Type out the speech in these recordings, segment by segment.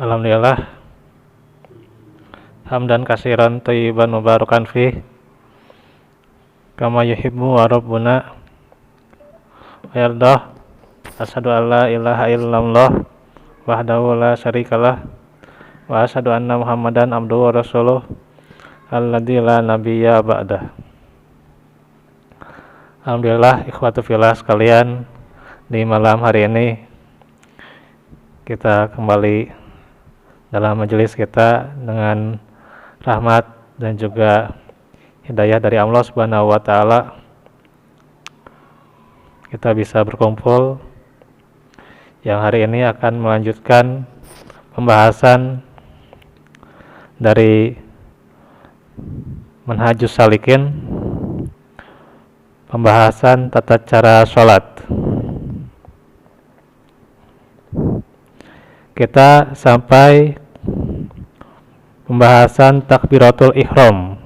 Alhamdulillah, hamdan kasiran thayyiban mubarakan fih, kama yuhibbu wa rabbuna wa yardah. Asyhadu an la ilaha illallah wahdahu la syarikalah wa asyhadu anna Muhammadan abduhu wa rasuluh alladzi la nabiyya ba'dah. Alhamdulillah, ikhwatu fillah sekalian, di malam hari ini kita kembali dalam majelis kita dengan rahmat dan juga hidayah dari Allah Subhanahu wa taala. Kita bisa berkumpul yang hari ini akan melanjutkan pembahasan dari Manhajus Salikin, pembahasan tata cara sholat. Kita sampai pembahasan takbiratul ihram.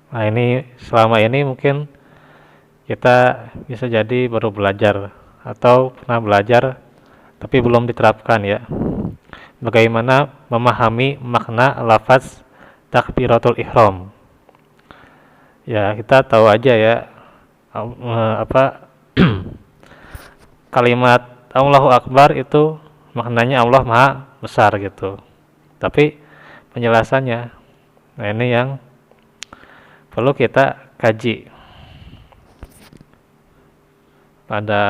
Nah, ini selama ini mungkin kita bisa jadi baru belajar atau pernah belajar tapi belum diterapkan ya. Bagaimana memahami makna lafaz takbiratul ihram. Ya, kita tahu aja ya kalimat Allahu Akbar itu maknanya Allah Maha Besar gitu. Tapi penjelasannya, nah ini yang perlu kita kaji pada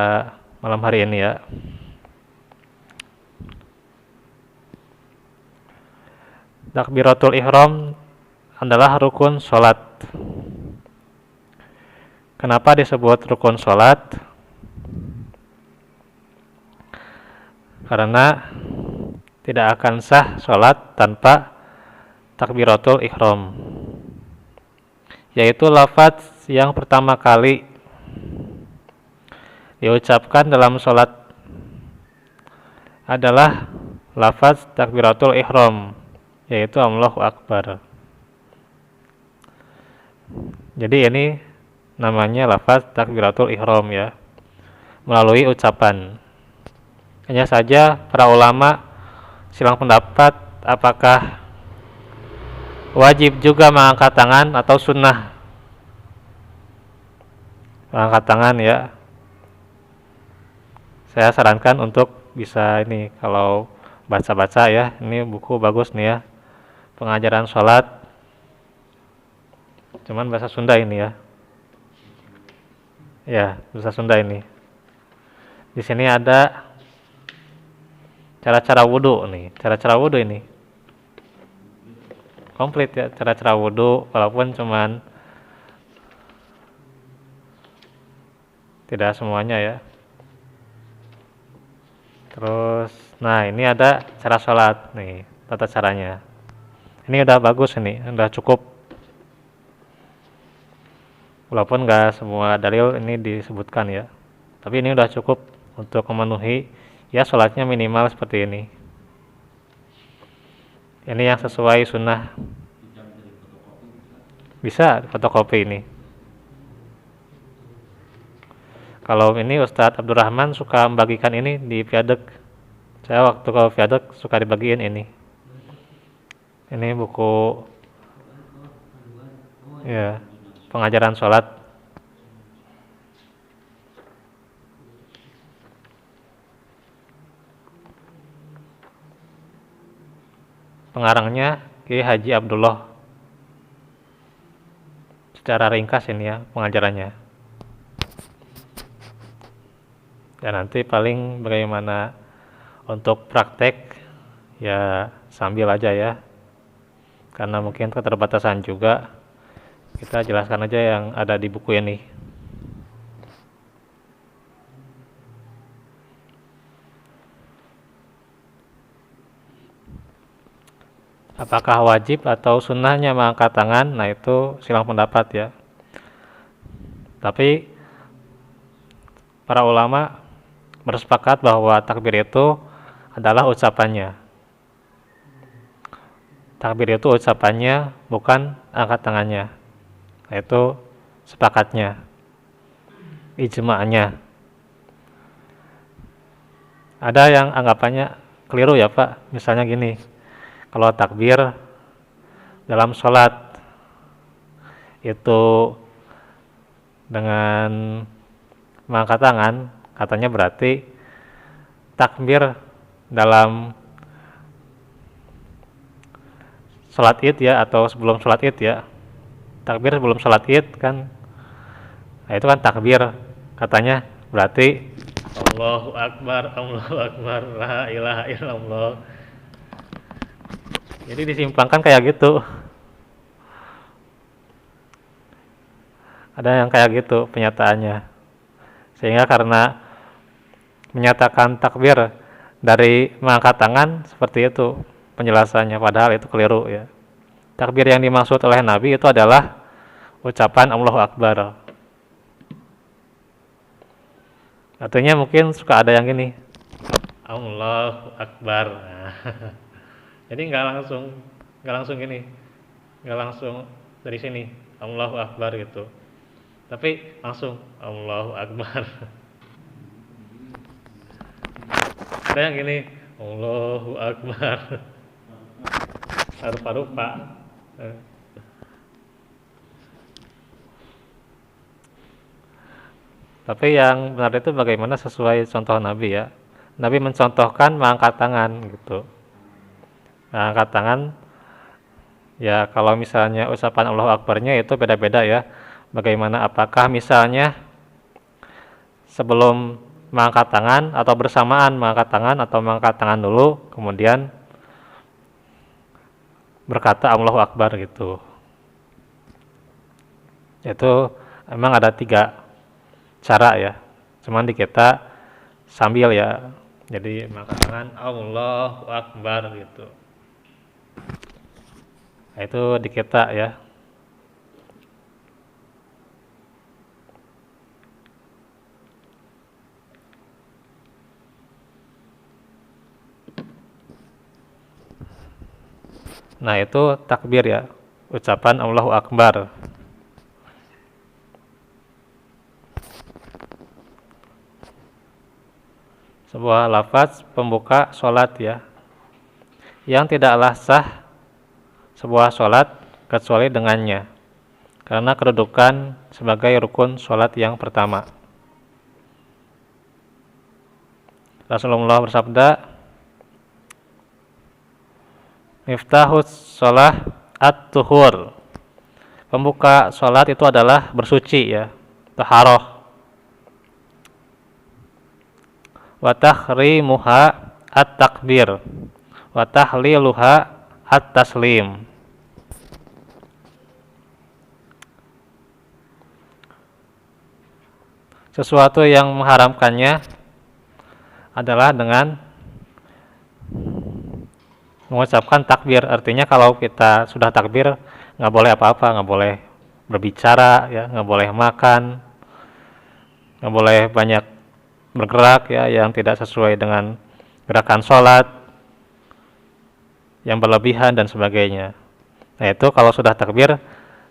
malam hari ini ya. Takbiratul ihram adalah rukun sholat. Kenapa disebut rukun sholat? Karena tidak akan sah sholat tanpa takbiratul ihram, yaitu lafaz yang pertama kali diucapkan dalam sholat adalah lafaz takbiratul ihram, yaitu Allahu Akbar. Jadi ini namanya lafaz takbiratul ihram ya, melalui ucapan. Hanya saja para ulama silang pendapat apakah wajib juga mengangkat tangan atau sunnah mengangkat tangan ya. Saya sarankan untuk bisa ini kalau baca-baca ya, ini buku bagus nih ya, pengajaran sholat, cuman bahasa Sunda ini ya. Ya, bahasa Sunda ini. Di sini ada cara-cara wudhu nih, cara-cara wudhu ini komplit ya, cara-cara wudhu walaupun cuman tidak semuanya ya. Terus, nah ini ada cara sholat nih, tata caranya. Ini udah bagus ini, udah cukup. Walaupun nggak semua dalil ini disebutkan ya, tapi ini udah cukup untuk memenuhi ya sholatnya minimal seperti ini. Ini yang sesuai sunnah. Bisa fotokopi ini. Kalau ini Ustadz Abdurrahman suka membagikan ini di Piadek. Saya waktu ke Piadek suka dibagiin ini. Ini buku ya, pengajaran sholat. Pengarangnya Ki Haji Abdullah. Secara ringkas ini ya pengajarannya. Dan nanti paling bagaimana untuk praktek ya sambil aja ya. Karena mungkin keterbatasan juga, kita jelaskan aja yang ada di buku ini. Apakah wajib atau sunnahnya mengangkat tangan? Nah itu silang pendapat ya. Tapi para ulama bersepakat bahwa takbir itu adalah ucapannya. Takbir itu ucapannya, bukan angkat tangannya. Nah itu sepakatnya, ijma'nya. Ada yang anggapannya keliru ya Pak, misalnya gini, kalau takbir dalam sholat itu dengan mengangkat tangan, katanya berarti takbir dalam sholat id ya, atau sebelum sholat id ya, takbir sebelum sholat id kan, nah itu kan takbir, katanya berarti Allahu Akbar, la ilaha illallah. Jadi disimpangkan kayak gitu. Ada yang kayak gitu penyataannya. Sehingga karena menyatakan takbir dari mengangkat tangan seperti itu penjelasannya, padahal itu keliru ya. Takbir yang dimaksud oleh Nabi itu adalah ucapan Allahu Akbar. Artinya mungkin suka ada yang gini, Allahu Akbar. Nah, jadi nggak langsung gini, nggak langsung dari sini Allahu Akbar gitu, tapi langsung Allahu Akbar. Ada yang gini, Allahu Akbar, rupa-rupa. Tapi yang benar itu bagaimana sesuai contoh Nabi ya. Nabi mencontohkan mengangkat tangan gitu. Mengangkat tangan ya, kalau misalnya ucapan Allahu Akbarnya itu beda-beda ya. Bagaimana, apakah misalnya sebelum mengangkat tangan atau bersamaan mengangkat tangan, atau mengangkat tangan dulu kemudian berkata Allahu Akbar gitu. Itu emang ada 3 cara ya, cuman di kita sambil ya, jadi mengangkat tangan Allahu Akbar gitu. Nah, itu di kita ya. Nah itu takbir ya, ucapan Allahu Akbar. Sebuah lafaz pembuka sholat ya, yang tidaklah sah sebuah sholat kecuali dengannya, karena kedudukan sebagai rukun sholat yang pertama. Rasulullah bersabda, Miftahus sholah at-tuhur. Pembuka sholat itu adalah bersuci ya, taharah. Wa tahrimuha at-takbir. Wa tahliluha at-taslim. Sesuatu yang mengharamkannya adalah dengan mengucapkan takbir. Artinya kalau kita sudah takbir, nggak boleh apa-apa, nggak boleh berbicara ya, nggak boleh makan, nggak boleh banyak bergerak ya, yang tidak sesuai dengan gerakan sholat, yang berlebihan dan sebagainya. Nah itu kalau sudah takbir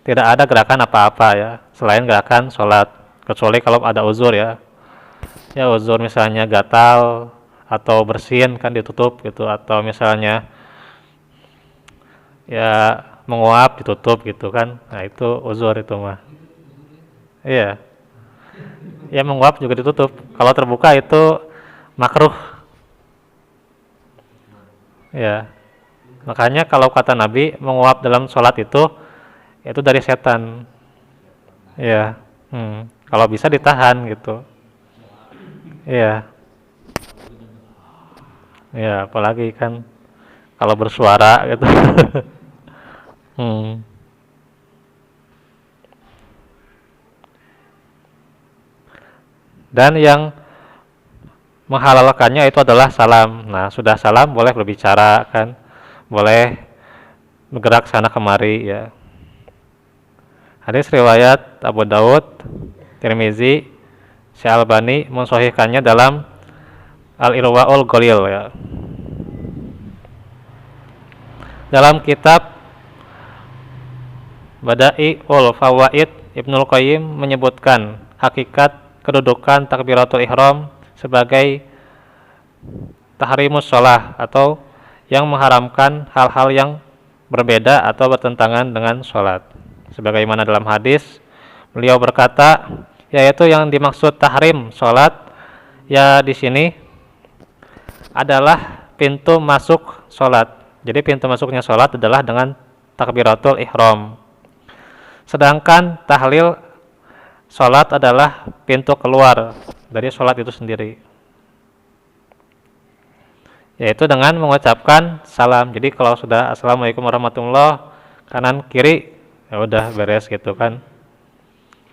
tidak ada gerakan apa-apa ya selain gerakan sholat, kecuali kalau ada uzur ya. Ya uzur misalnya gatal atau bersin kan ditutup gitu, atau misalnya ya menguap ditutup gitu kan. Nah itu uzur itu mah. Iya. Ya menguap juga ditutup. Kalau terbuka itu makruh. Ya. Makanya kalau kata Nabi, menguap dalam sholat itu dari setan. Ya. Kalau bisa ditahan gitu. Iya. Ya, apalagi kan kalau bersuara gitu. Dan yang menghalalkannya itu adalah salam. Nah, sudah salam boleh berbicara kan, boleh bergerak sana kemari ya. Hadis riwayat Abu Daud, Tirmizi, Syalbani mensahihkannya dalam Al-Irwaul Ghalil ya. Dalam kitab Bada'iul Fawaid, Ibnul Qayyim menyebutkan hakikat kedudukan takbiratul ihram sebagai tahrimus sholah, atau yang mengharamkan hal-hal yang berbeda atau bertentangan dengan sholat. Sebagaimana dalam hadis, beliau berkata, yaitu yang dimaksud tahrim sholat, ya di sini adalah pintu masuk sholat. Jadi pintu masuknya sholat adalah dengan takbiratul ihram. Sedangkan tahlil sholat adalah pintu keluar dari sholat itu sendiri, yaitu dengan mengucapkan salam. Jadi kalau sudah assalamualaikum warahmatullah, kanan kiri, ya udah beres gitu kan.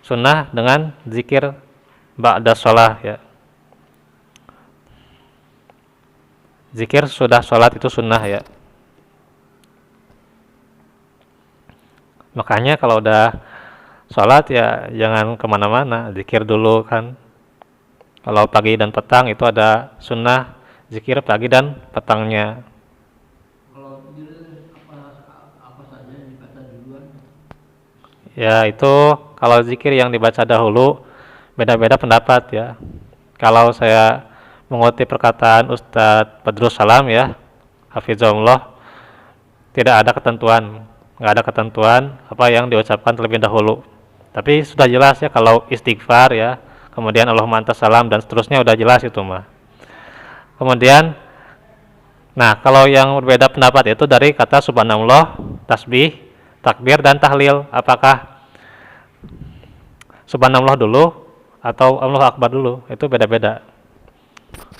Sunnah dengan zikir ba'da sholat ya. Zikir sudah sholat itu sunnah ya. Makanya kalau udah sholat ya jangan kemana-mana, zikir dulu kan. Kalau pagi dan petang itu ada sunnah zikir pagi dan petangnya. Kalau zikir apa saja yang dibaca duluan? Ya itu kalau zikir yang dibaca dahulu beda-beda pendapat ya. Kalau saya mengutip perkataan Ustadz Badrus Salam ya, hafizahullah, tidak ada ketentuan, nggak ada ketentuan apa yang diucapkan terlebih dahulu. Tapi sudah jelas ya kalau istighfar ya, kemudian Allahumma antas salam dan seterusnya udah jelas itu mah. Kemudian, nah kalau yang berbeda pendapat itu dari kata subhanallah, tasbih, takbir dan tahlil. Apakah subhanallah dulu atau Allahu akbar dulu? Itu beda-beda.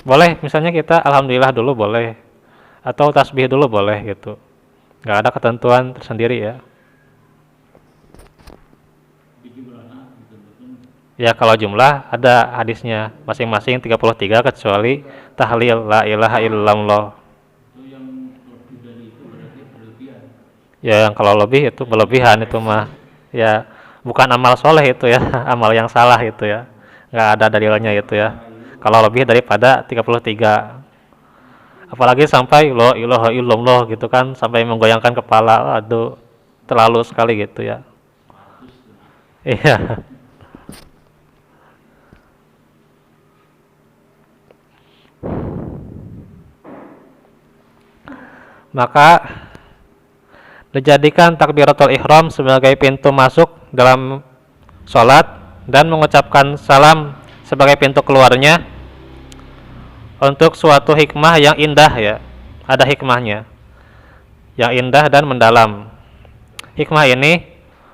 Boleh misalnya kita alhamdulillah dulu boleh, atau tasbih dulu boleh gitu. Nggak ada ketentuan tersendiri ya. Ya kalau jumlah ada hadisnya masing-masing 33 kecuali tahlil la ilaha illallah. Ya yang kalau lebih itu berlebihan itu mah. Ya bukan amal soleh itu ya, amal yang salah itu ya. Nggak ada dalilnya itu ya. Kalau lebih daripada 33. Apalagi sampai la ilaha illallah gitu kan, sampai menggoyangkan kepala, aduh terlalu sekali gitu ya. Iya. Maka dijadikan takbiratul ihram sebagai pintu masuk dalam sholat dan mengucapkan salam sebagai pintu keluarnya untuk suatu hikmah yang indah ya. Ada hikmahnya yang indah dan mendalam. Hikmah ini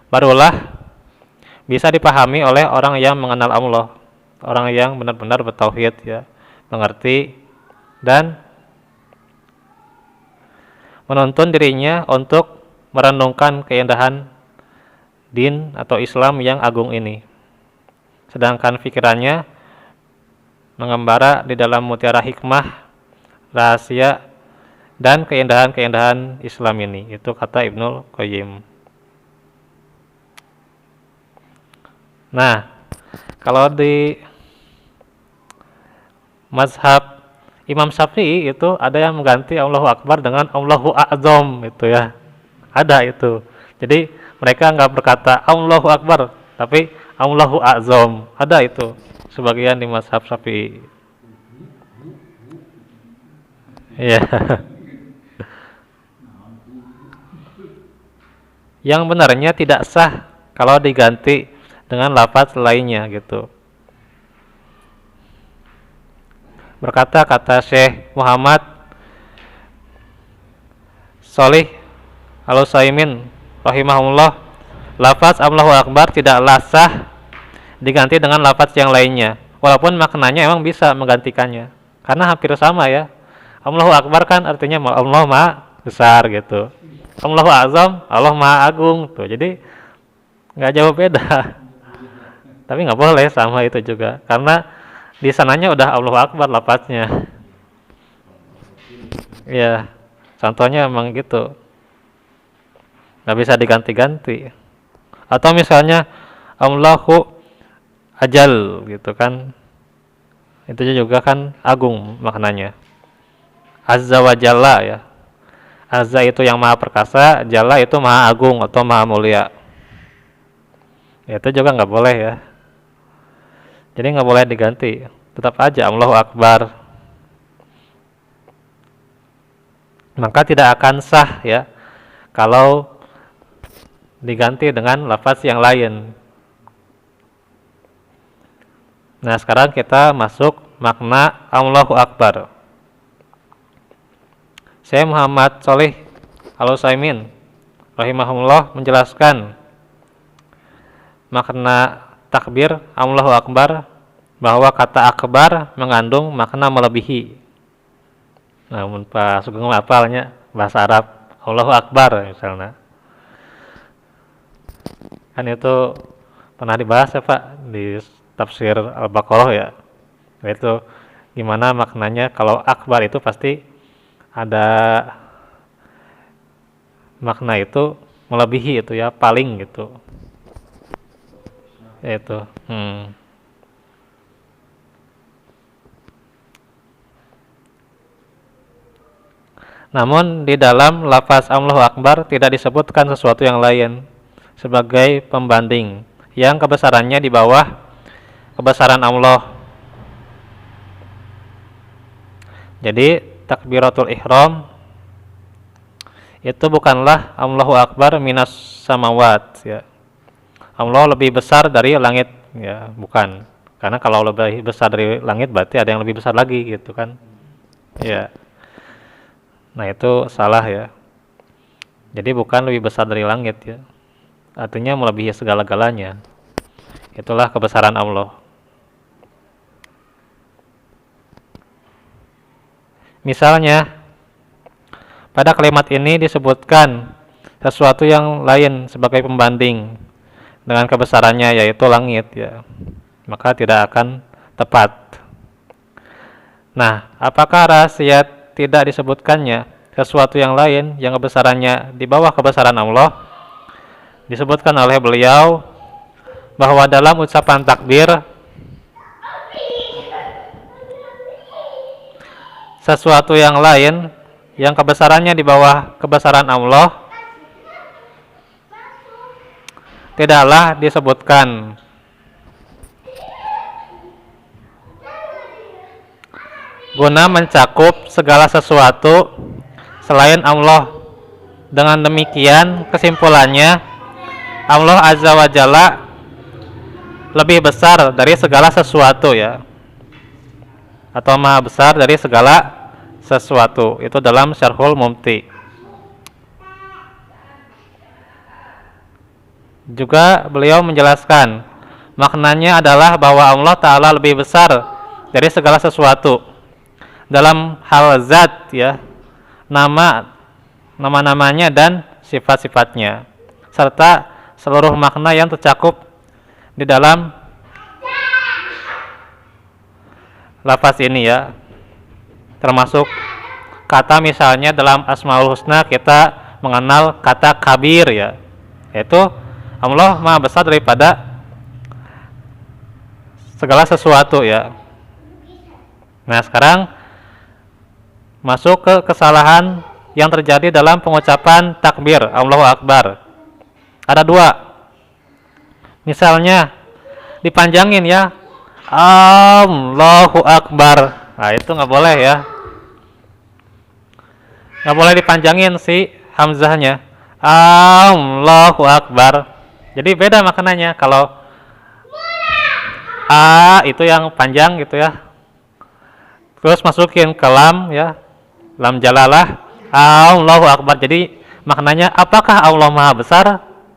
barulah bisa dipahami oleh orang yang mengenal Allah, orang yang benar-benar bertauhid ya, mengerti dan menuntun dirinya untuk merenungkan keindahan din atau Islam yang agung ini. Sedangkan pikirannya mengembara di dalam mutiara hikmah, rahasia, dan keindahan-keindahan Islam ini. Itu kata Ibnul Qayyim. Nah, kalau di mazhab Imam Syafi'i itu ada yang mengganti Allahu Akbar dengan Allahu A'zam itu ya. Ada itu. Jadi mereka nggak berkata Allahu Akbar, tapi Allahu A'zam. Ada itu. Sebagian di mazhab Syafi'i. Iya. Yang benarnya tidak sah kalau diganti dengan lafaz lainnya gitu. Berkata kata Syekh Muhammad Sholih Al-Utsaimin rahimahullah, lafaz Allahu Akbar tidaklah sah diganti dengan lafaz yang lainnya, walaupun maknanya emang bisa menggantikannya, karena hampir sama ya. Allahu Akbar kan artinya Allah Maha besar gitu. Allahu Azam, Allah Maha agung tuh. Jadi nggak jauh beda. Tapi nggak boleh sama itu juga, karena di sananya udah Allahu Akbar lafaznya. Ya, contohnya emang gitu. Nggak bisa diganti-ganti. Atau misalnya Allahu Ajal gitu kan. Itu juga kan agung maknanya. Azza wa Jalla ya. Azza itu yang maha perkasa, Jalla itu maha agung atau maha mulia. Ya, itu juga nggak boleh ya. Jadi nggak boleh diganti, tetap aja Allahu Akbar. maka tidak akan sah ya kalau diganti dengan lafaz yang lain. Nah, sekarang kita masuk makna Allahu Akbar. Saya Muhammad Solih Al-Utsaimin rahimahullah menjelaskan makna takbir Allahu Akbar, bahwa kata akbar mengandung makna melebihi. Namun Pak Sugeng hafalnya bahasa Arab Allahu Akbar misalnya. Kan itu pernah dibahas ya Pak di tafsir Al-Baqarah ya. Itu gimana maknanya kalau akbar itu pasti ada makna itu melebihi itu ya, paling gitu. Itu. Namun di dalam lafaz Allahu Akbar tidak disebutkan sesuatu yang lain sebagai pembanding yang kebesarannya di bawah kebesaran Allah. Jadi takbiratul ihram itu bukanlah Allahu Akbar minas samawat ya. Allah lebih besar dari langit ya, bukan. Karena kalau lebih besar dari langit berarti ada yang lebih besar lagi gitu kan. Ya. Nah, itu salah ya. Jadi bukan lebih besar dari langit ya. Artinya melebihi segala-galanya. Itulah kebesaran Allah. Misalnya, pada kalimat ini disebutkan sesuatu yang lain sebagai pembanding dengan kebesarannya, yaitu langit ya. Maka tidak akan tepat. Nah, apakah rahasia tidak disebutkannya sesuatu yang lain yang kebesarannya di bawah kebesaran Allah? Disebutkan oleh beliau bahwa dalam ucapan takbir sesuatu yang lain yang kebesarannya di bawah kebesaran Allah tidaklah disebutkan. Guna mencakup segala sesuatu selain Allah. Dengan demikian kesimpulannya Allah Azza wa Jalla lebih besar dari segala sesuatu ya, atau maha besar dari segala sesuatu. Itu dalam Syarhul Mumti. Juga beliau menjelaskan maknanya adalah bahwa Allah Ta'ala lebih besar dari segala sesuatu dalam hal zat ya, nama-namanya dan sifat-sifatnya, serta seluruh makna yang tercakup di dalam lafaz ini ya, termasuk kata misalnya dalam Asmaul Husna kita mengenal kata kabir ya, yaitu Allah maha besar daripada segala sesuatu ya. Nah, sekarang masuk ke kesalahan yang terjadi dalam pengucapan takbir Allahu Akbar. Ada dua. Misalnya dipanjangin ya, Allahu Akbar. Nah, itu nggak boleh ya. Nggak boleh dipanjangin si hamzahnya. Allahu Akbar. Jadi beda maknanya. Kalau A itu yang panjang gitu ya. Terus masukin ke lam ya. Lam jalalah. Allahu Akbar. Jadi maknanya apakah Allah Maha Besar?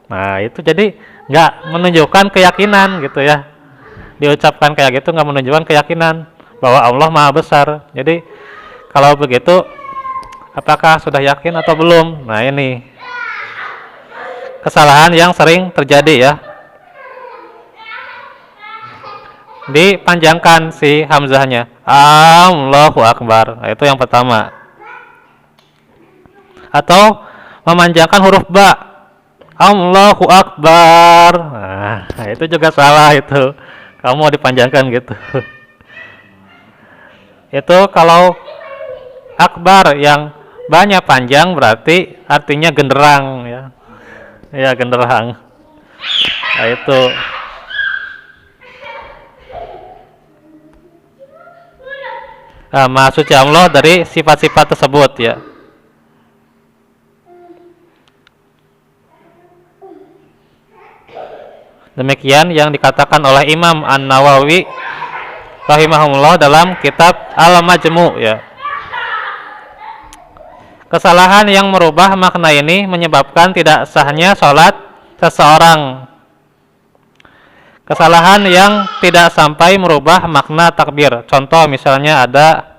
Nah, itu jadi nggak menunjukkan keyakinan gitu ya. Diucapkan kayak gitu nggak menunjukkan keyakinan bahwa Allah Maha Besar. Jadi kalau begitu apakah sudah yakin atau belum? Nah, ini kesalahan yang sering terjadi ya. Dipanjangkan si hamzahnya. Allahu Akbar. Nah, itu yang pertama. Atau memanjangkan huruf ba. Allahu Akbar. Nah, itu juga salah itu. Kamu mau dipanjangkan gitu. Itu kalau akbar yang banyak panjang berarti artinya genderang ya. Ya, genderang. Nah, itu. Nah, maha suci Allah dari sifat-sifat tersebut ya. Demikian yang dikatakan oleh Imam An-Nawawi rahimahullah dalam kitab Al-Majmu' ya. Kesalahan yang merubah makna ini menyebabkan tidak sahnya sholat seseorang. Kesalahan yang tidak sampai merubah makna takbir. Contoh misalnya ada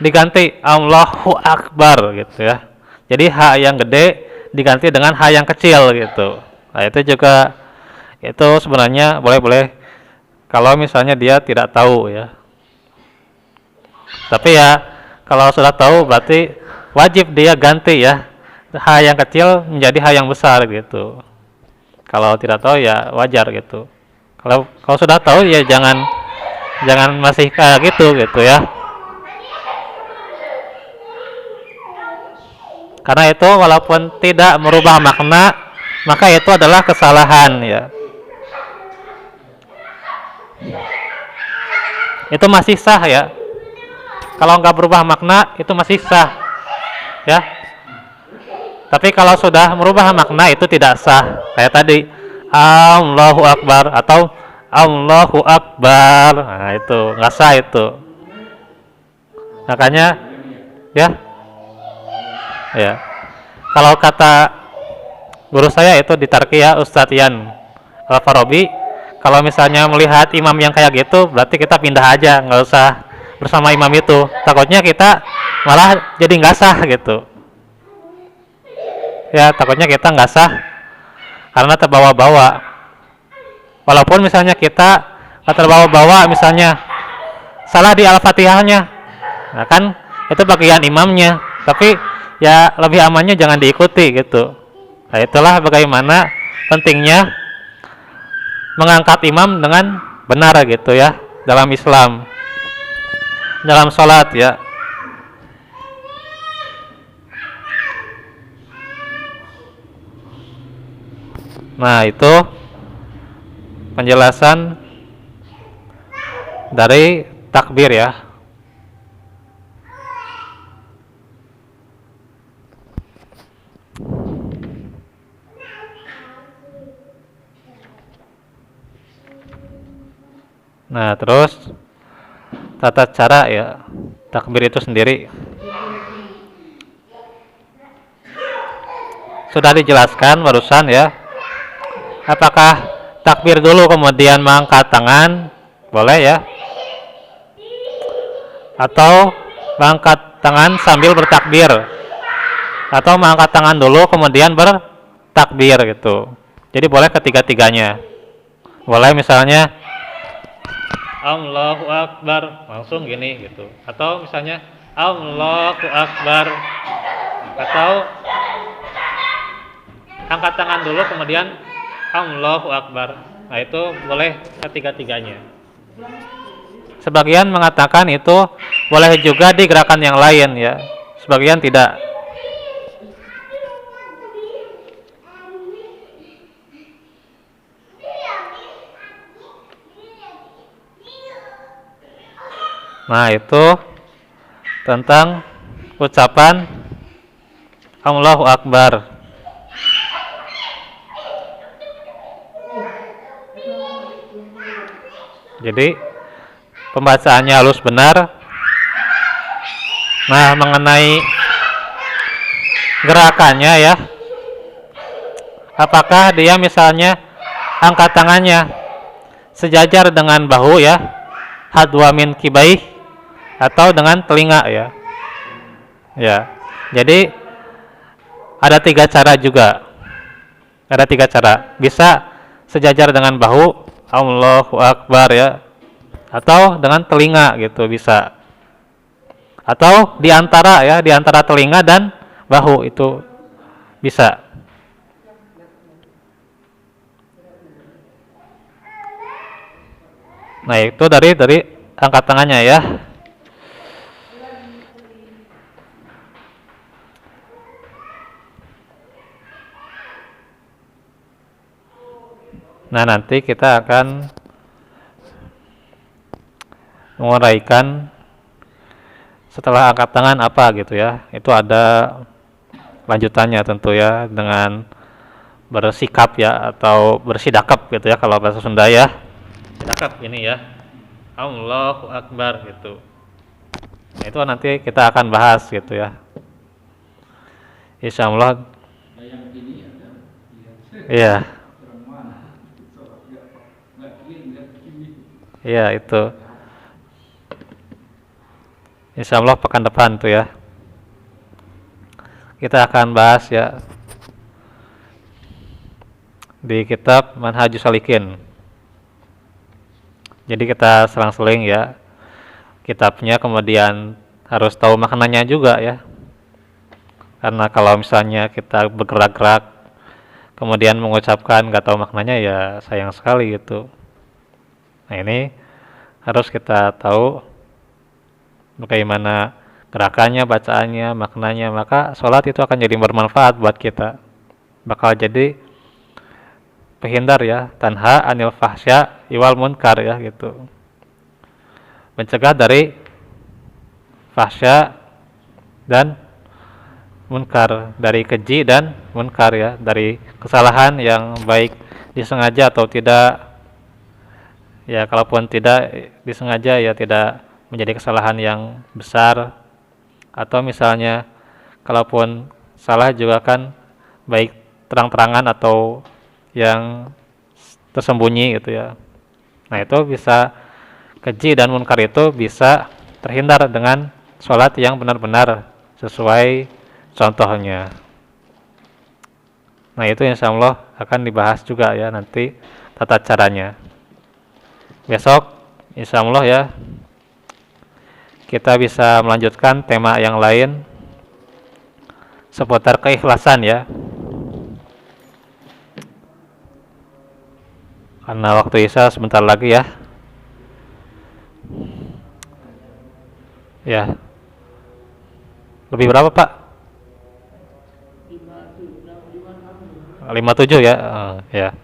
diganti Allahu Akbar gitu ya. Jadi H yang gede diganti dengan H yang kecil gitu. Nah, itu juga itu sebenarnya boleh-boleh kalau misalnya dia tidak tahu ya. Tapi ya kalau sudah tahu berarti wajib dia ganti ya. H yang kecil menjadi H yang besar gitu. Kalau tidak tahu ya wajar gitu. Kalau sudah tahu ya jangan masih kayak gitu ya. Karena itu walaupun tidak merubah makna, maka itu adalah kesalahan ya. Itu masih sah ya. Kalau nggak berubah makna itu masih sah ya. Tapi kalau sudah merubah makna itu tidak sah. Kayak tadi Allahu Akbar atau Allahu Akbar. Nah, itu nggak sah itu. Makanya ya. Kalau kata guru saya itu di Tarkiyah Ustadz Yan Al-Farabi, kalau misalnya melihat imam yang kayak gitu, berarti kita pindah aja, nggak usah bersama imam itu. Takutnya kita malah jadi nggak sah gitu. Ya, takutnya kita nggak sah karena terbawa-bawa. Walaupun misalnya kita terbawa-bawa, misalnya salah di Al-Fatihahnya, nah kan itu bagian imamnya, tapi ya lebih amannya jangan diikuti gitu. Nah, itulah bagaimana pentingnya mengangkat imam dengan benar gitu ya dalam Islam, dalam sholat ya. Nah, itu penjelasan dari takbir ya. Nah, terus tata cara ya takbir itu sendiri sudah dijelaskan barusan ya. Apakah takbir dulu kemudian mengangkat tangan boleh ya, atau mengangkat tangan sambil bertakbir, atau mengangkat tangan dulu kemudian bertakbir gitu. Jadi boleh ketiga-tiganya. Boleh misalnya Allahu Akbar langsung gini gitu, atau misalnya Allahu Akbar, atau angkat tangan dulu kemudian Allahu Akbar. Nah, itu boleh ketiga-tiganya. Sebagian mengatakan itu boleh juga di gerakan yang lain ya, sebagian tidak. Nah, itu tentang ucapan Allahu Akbar. Jadi pembacaannya halus benar. Nah, mengenai gerakannya ya, apakah dia misalnya angkat tangannya sejajar dengan bahu ya, hadwa min kibaih, atau dengan telinga ya. Jadi ada 3 cara juga. Ada 3 cara. Bisa sejajar dengan bahu, Allahu Akbar ya, atau dengan telinga gitu bisa. Atau di antara ya, di antara telinga dan bahu itu bisa. Nah, itu dari angkat tangannya ya. Nah, nanti kita akan menguraikan setelah angkat tangan apa gitu ya. Itu ada lanjutannya tentu ya, dengan bersikap ya, atau bersidakap gitu ya kalau bahasa Sunda ya. Sidakap ini ya. Allahu Akbar gitu. Nah, itu nanti kita akan bahas gitu ya. Insyaallah. yang ini ada. Iya. Orang mana? Nggak kiri, nggak kiri. Iya itu. Insyaallah pekan depan tuh ya. Kita akan bahas ya di kitab Manhajus Salikin. Jadi kita selang-seling ya kitabnya, kemudian harus tahu maknanya juga ya. Karena kalau misalnya kita bergerak-gerak kemudian mengucapkan nggak tahu maknanya ya sayang sekali gitu. Nah ini harus kita tahu bagaimana gerakannya, bacaannya, maknanya, maka sholat itu akan jadi bermanfaat buat kita. Bakal jadi penghindar ya, tanha anil fahsya iwal munkar ya gitu. Mencegah dari fahsya dan munkar, dari keji dan munkar ya, dari kesalahan yang baik disengaja atau tidak. Ya kalaupun tidak disengaja ya tidak menjadi kesalahan yang besar, atau misalnya kalaupun salah juga kan baik terang-terangan atau yang tersembunyi gitu ya. Nah itu bisa, keji dan munkar itu bisa terhindar dengan sholat yang benar-benar sesuai contohnya. Nah itu insya Allah akan dibahas juga ya nanti tata caranya. Besok insya Allah ya kita bisa melanjutkan tema yang lain seputar keikhlasan ya. Karena waktu Isya sebentar lagi ya. Ya. Lebih berapa Pak? 57 ya. Ya.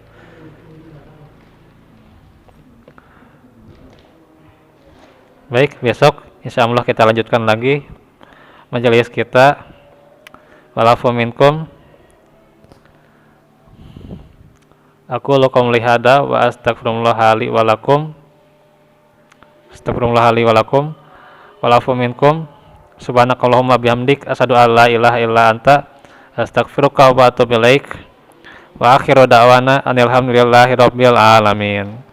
Baik, besok insya Allah kita lanjutkan lagi majelis kita. Walafu minkum. Aku lakum lihada wa astagfirullah li walakum. Astagfirullah li walakum. Walafu minkum. Subhanakallahumma bihamdik asyhadu an la ilaha illa anta astaghfiruka wa atubu ilaik. Wa akhiru da'wana alhamdulillahi rabbil alamin.